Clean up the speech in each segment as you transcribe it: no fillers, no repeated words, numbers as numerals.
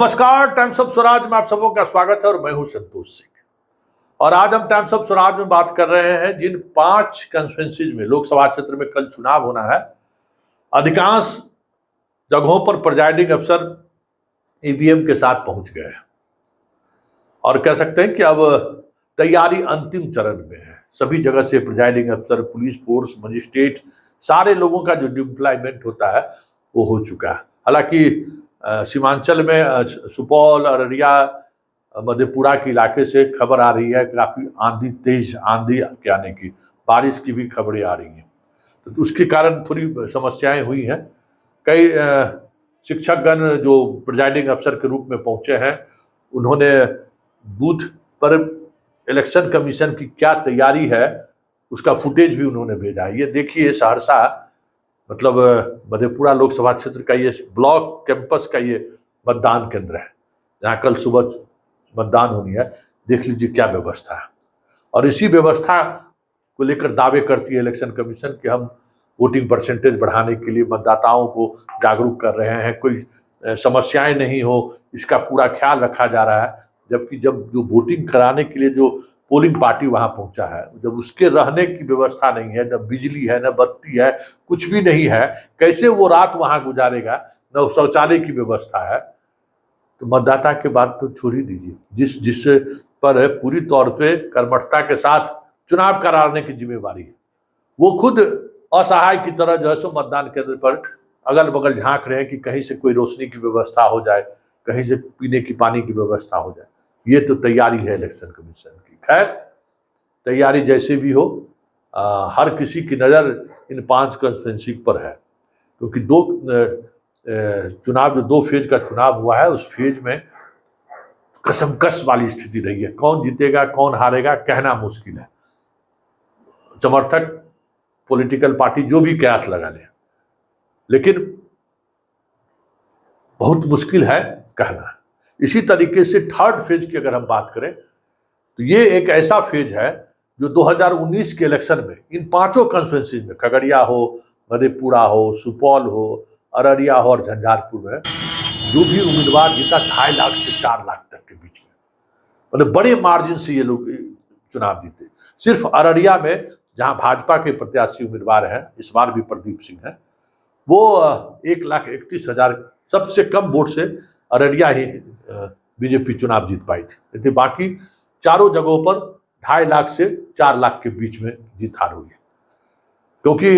नमस्कार, times of Swaraj में आप सबों का स्वागत है और मैं हूं संतोष सिंह। और आज हम टाइम्स ऑफ स्वराज में बात कर रहे हैं जिन 5 कंस्टिट्यूएंसीज में लोकसभा क्षेत्र में कल चुनाव होना है। अधिकांश जगहों पर प्रिजाइडिंग अफसर ईवीएम के साथ पहुंच गए हैं और कह सकते हैं कि अब तैयारी अंतिम चरण में है। सभी जगह से प्रिजाइडिंग अफसर, पुलिस फोर्स, मजिस्ट्रेट, सारे लोगों का जो डिप्लॉयमेंट होता है वो हो चुका है। हालांकि सीमांचल में सुपौल, अररिया, मधेपुरा के इलाके से खबर आ रही है काफी तेज आंधी के आने की, बारिश की भी खबरें आ रही हैं, तो उसके कारण थोड़ी समस्याएं हुई हैं। कई शिक्षकगण जो प्रिजाइडिंग अफसर के रूप में पहुंचे हैं, उन्होंने बूथ पर इलेक्शन कमीशन की क्या तैयारी है उसका फुटेज भी उन्होंने भेजा है। ये देखिए, सहरसा मतलब मधेपुरा लोकसभा क्षेत्र का ये ब्लॉक कैंपस का ये मतदान केंद्र है जहाँ कल सुबह मतदान होनी है। देख लीजिए क्या व्यवस्था है, और इसी व्यवस्था को लेकर दावे करती है इलेक्शन कमीशन कि हम वोटिंग परसेंटेज बढ़ाने के लिए मतदाताओं को जागरूक कर रहे हैं, कोई समस्याएं नहीं हो इसका पूरा ख्याल रखा जा रहा है। जबकि जब जो वोटिंग कराने के लिए जो पोलिंग पार्टी वहां पहुंचा है, जब उसके रहने की व्यवस्था नहीं है, न बिजली है, न बत्ती है, कुछ भी नहीं है, कैसे वो रात वहां गुजारेगा, न शौचालय की व्यवस्था है, तो मतदाता के बात तो छोड़ ही दीजिए। जिस पर पूरी तौर पे कर्मठता के साथ चुनाव कराने की जिम्मेवारी है, वो खुद असहाय की तरह जो है सो मतदान केंद्र पर अगल बगल झांक रहे हैं कि कहीं से कोई रोशनी की व्यवस्था हो जाए, कहीं से पीने की पानी की व्यवस्था हो जाए। ये तो तैयारी है इलेक्शन कमीशन की। खैर, तैयारी जैसे भी हो, हर किसी की नज़र इन 5 कंस्टिट्यूएंसी पर है, क्योंकि चुनाव जो 2 फेज का चुनाव हुआ है, उस फेज में कसमकस वाली स्थिति रही है। कौन जीतेगा कौन हारेगा कहना मुश्किल है। समर्थक पॉलिटिकल पार्टी जो भी कयास लगा ले, लेकिन बहुत मुश्किल है कहना। इसी तरीके से थर्ड फेज की अगर हम बात करें तो ये एक ऐसा फेज है जो 2019 के इलेक्शन में इन 5 कंस्टिट्यूएंसी में, खगड़िया हो, मधेपुरा हो, सुपौल हो, अररिया हो और झंझारपुर में जो भी उम्मीदवार जीता 2.5 लाख से 4 लाख तक के बीच में, मतलब बड़े मार्जिन से ये लोग चुनाव जीते। सिर्फ अररिया में जहां भाजपा के प्रत्याशी उम्मीदवार हैं, इस बार भी प्रदीप सिंह है, वो 1,31,000 सबसे कम वोट से अररिया ही बीजेपी चुनाव जीत पाई थी। बाकी चारों जगहों पर 2.5 लाख से 4 लाख के बीच में जीत हार हुई है, क्योंकि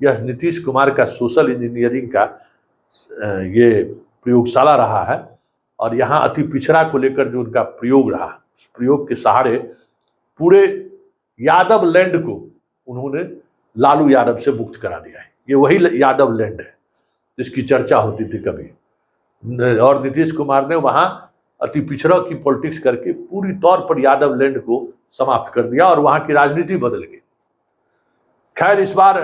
यह नीतीश कुमार का सोशल इंजीनियरिंग का ये प्रयोगशाला रहा है। और यहाँ अति पिछड़ा को लेकर जो उनका प्रयोग रहा, उस प्रयोग के सहारे पूरे यादव लैंड को उन्होंने लालू यादव से मुक्त करा दिया है। ये वही यादव लैंड है जिसकी चर्चा होती थी कभी, और नीतीश कुमार ने वहां अति पिछड़ा की पॉलिटिक्स करके पूरी तौर पर यादव लैंड को समाप्त कर दिया और वहां की राजनीति बदल गई। खैर, इस बार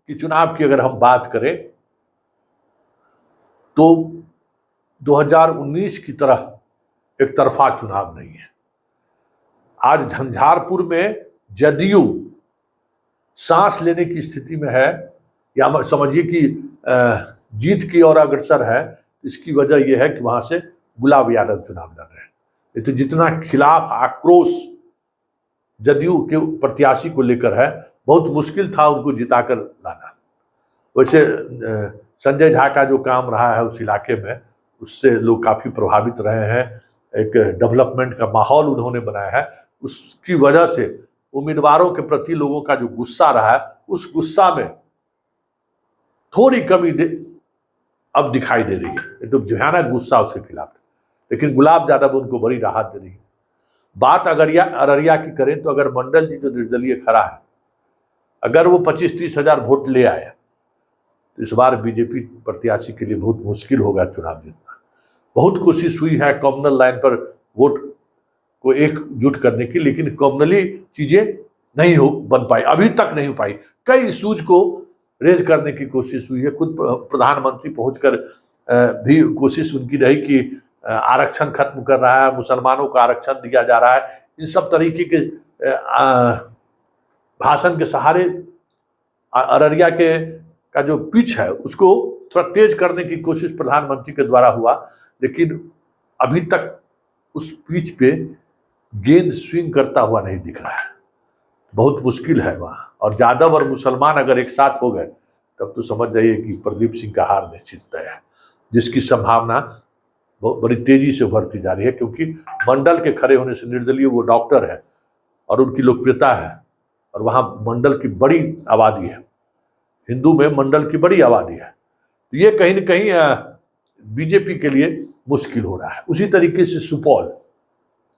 की चुनाव की अगर हम बात करें तो 2019 की तरह एक तरफा चुनाव नहीं है। आज झंझारपुर में जदयू सांस लेने की स्थिति में है, या समझिए कि जीत की ओर अग्रसर है। इसकी वजह यह है कि वहां से गुलाब यादव चुनाव लड़ रहे हैं। तो जितना खिलाफ आक्रोश जदयू के प्रत्याशी को लेकर है, बहुत मुश्किल था उनको जिताकर लाना। वैसे संजय झा का जो काम रहा है उस इलाके में, उससे लोग काफी प्रभावित रहे हैं। एक डेवलपमेंट का माहौल उन्होंने बनाया है, उसकी वजह से उम्मीदवारों के प्रति लोगों का जो गुस्सा रहा है, उस गुस्सा में थोड़ी कमी अब दिखाई दे रही है। तो भयानक गुस्सा उसके खिलाफ था, लेकिन गुलाब यादव उनको बड़ी राहत दे रही है। बात अगर अररिया की करें तो अगर मंडल जी जो निर्दलीय खड़ा है, अगर वो 25-30 हजार वोट ले आए तो इस बार बीजेपी प्रत्याशी के लिए बहुत मुश्किल होगा चुनाव जीतना। बहुत कोशिश हुई है कॉमनल लाइन पर वोट को एकजुट करने की, लेकिन कॉमनली चीजें नहीं बन पाई, अभी तक नहीं हो पाई। कई इशूज को रेज करने की कोशिश हुई है। खुद प्रधानमंत्री पहुंचकर भी कोशिश उनकी रही कि आरक्षण खत्म कर रहा है, मुसलमानों को आरक्षण दिया जा रहा है। इन सब तरीके के भाषण के सहारे अररिया का जो पिच है उसको थोड़ा तेज करने की कोशिश प्रधानमंत्री के द्वारा हुआ, लेकिन अभी तक उस पिच पे गेंद स्विंग करता हुआ नहीं दिख रहा है। बहुत मुश्किल है वहां, और यादव और मुसलमान अगर एक साथ हो गए तब तो समझ जाइए कि प्रदीप सिंह का हार निश्चित तय है, जिसकी संभावना बहुत बड़ी तेजी से उभरती जा रही है, क्योंकि मंडल के खड़े होने से निर्दलीय वो डॉक्टर है और उनकी लोकप्रियता है, और वहां मंडल की बड़ी आबादी है, हिंदू में मंडल की बड़ी आबादी है। तो ये कहीं न कहीं बीजेपी के लिए मुश्किल हो रहा है। उसी तरीके से सुपौल,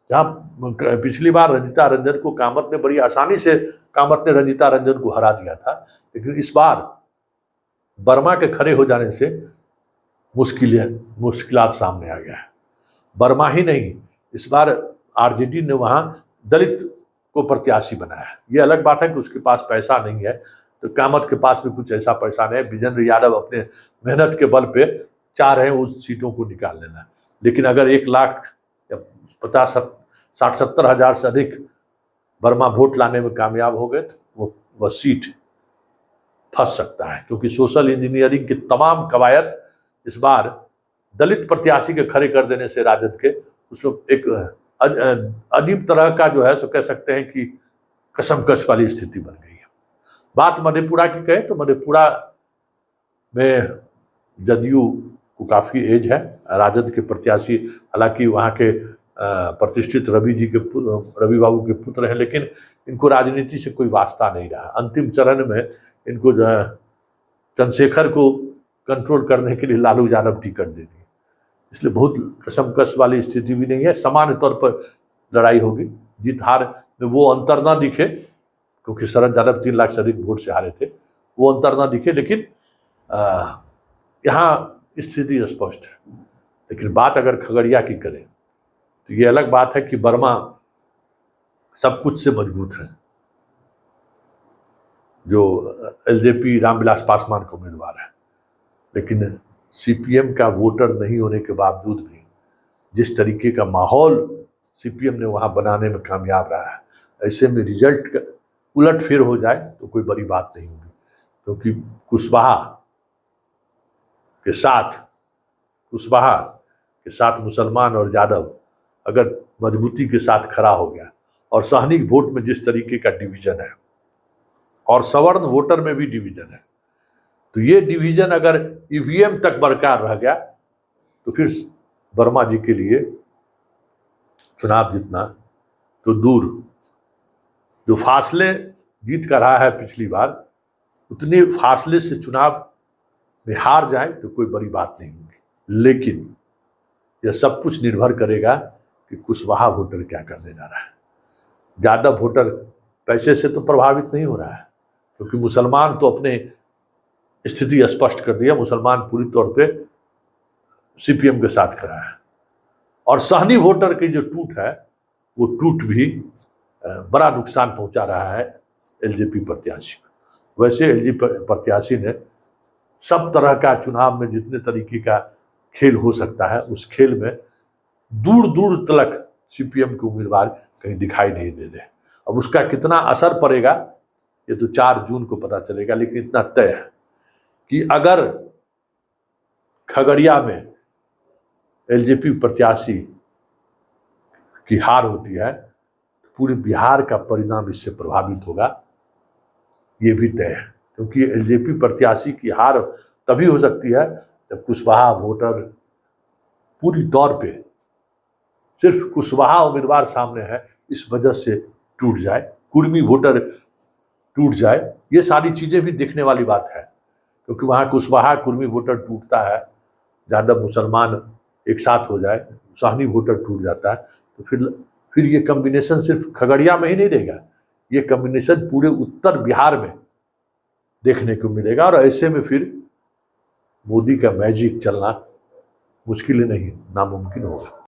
जहाँ पिछली बार रंजीता रंजन को कामत ने बड़ी आसानी से कामत ने रंजीता रंजन को हरा दिया था, लेकिन इस बार वर्मा के खड़े हो जाने से मुश्किलात सामने आ गया है। वर्मा ही नहीं, इस बार आरजेडी ने वहां दलित को प्रत्याशी बनाया। ये अलग बात है कि उसके पास पैसा नहीं है, तो कामत के पास भी कुछ ऐसा पैसा नहीं है। विजेंद्र यादव अपने मेहनत के बल पे चाह रहे हैं उस सीटों को निकाल लेना, लेकिन अगर 1 लाख या 50-60-70 हजार से अधिक वर्मा वोट लाने में कामयाब हो गए तो वह सीट फंस सकता है, क्योंकि सोशल इंजीनियरिंग की तमाम कवायद इस बार दलित प्रत्याशी के खड़े कर देने से राजद के उसमें एक अजीब तरह का जो है सो कह सकते हैं कि कसमकस वाली स्थिति बन गई है। बात मधेपुरा की कहें तो मधेपुरा में जदयू को काफ़ी एज है, राजद के प्रत्याशी हालांकि वहाँ के प्रतिष्ठित रवि बाबू के पुत्र हैं, लेकिन इनको राजनीति से कोई वास्ता नहीं रहा। अंतिम चरण में इनको चंद्रशेखर को कंट्रोल करने के लिए लालू यादव टिकट दे दी, इसलिए बहुत कसमकस वाली स्थिति भी नहीं है। सामान्य तौर पर लड़ाई होगी, जीत हार में वो अंतर ना दिखे, क्योंकि शरद यादव 3 लाख से अधिक वोट से हारे थे, वो अंतर ना दिखे, लेकिन यहाँ स्थिति स्पष्ट है। लेकिन बात अगर खगड़िया की करें तो ये अलग बात है कि वर्मा सब कुछ से मजबूत है, जो एलजेपी रामविलास पासवान का उम्मीदवार है, लेकिन सीपीएम का वोटर नहीं होने के बावजूद भी जिस तरीके का माहौल सीपीएम ने वहां बनाने में कामयाब रहा है, ऐसे में रिजल्ट उलट फिर हो जाए तो कोई बड़ी बात नहीं होगी, क्योंकि कुशवाहा के साथ मुसलमान और यादव अगर मजबूती के साथ खड़ा हो गया, और सहनिक वोट में जिस तरीके का डिवीजन है और सवर्ण वोटर में भी डिवीजन है, तो ये डिवीजन अगर ईवीएम तक बरकरार रह गया तो फिर वर्मा जी के लिए चुनाव जीतना तो दूर, जो फासले जीत का रहा है पिछली बार, उतने फासले से चुनाव में हार जाए तो कोई बड़ी बात नहीं होगी। लेकिन यह सब कुछ निर्भर करेगा कि कुशवाहा वोटर क्या करने जा रहा है। यादव वोटर पैसे से तो प्रभावित नहीं हो रहा है, क्योंकि मुसलमान तो अपने स्थिति स्पष्ट कर दिया, मुसलमान पूरी तौर पे सीपीएम के साथ खड़ा है, और सहनी वोटर की जो टूट है वो टूट भी बड़ा नुकसान पहुंचा रहा है एलजेपी प्रत्याशी को। वैसे एलजेपी प्रत्याशी ने सब तरह का चुनाव में जितने तरीके का खेल हो सकता है, उस खेल में दूर दूर तक सीपीएम के उम्मीदवार कहीं दिखाई नहीं दे रहे। अब उसका कितना असर पड़ेगा ये तो 4 जून को पता चलेगा, लेकिन इतना तय है कि अगर खगड़िया में एलजेपी प्रत्याशी की हार होती है तो पूरे बिहार का परिणाम इससे प्रभावित होगा, ये भी तय है। क्योंकि एलजेपी प्रत्याशी की हार तभी हो सकती है जब कुशवाहा वोटर पूरी तौर पे सिर्फ कुशवाहा उम्मीदवार सामने है इस वजह से टूट जाए, कुर्मी वोटर टूट जाए। ये सारी चीजें भी देखने वाली बात है, क्योंकि वहाँ कुशवाहा कुर्मी वोटर टूटता है, यादव मुसलमान एक साथ हो जाए, साहनी वोटर टूट जाता है, तो फिर ये कम्बिनेशन सिर्फ खगड़िया में ही नहीं रहेगा, ये कम्बिनेशन पूरे उत्तर बिहार में देखने को मिलेगा। और ऐसे में फिर मोदी का मैजिक चलना मुश्किल नहीं, नामुमकिन होगा।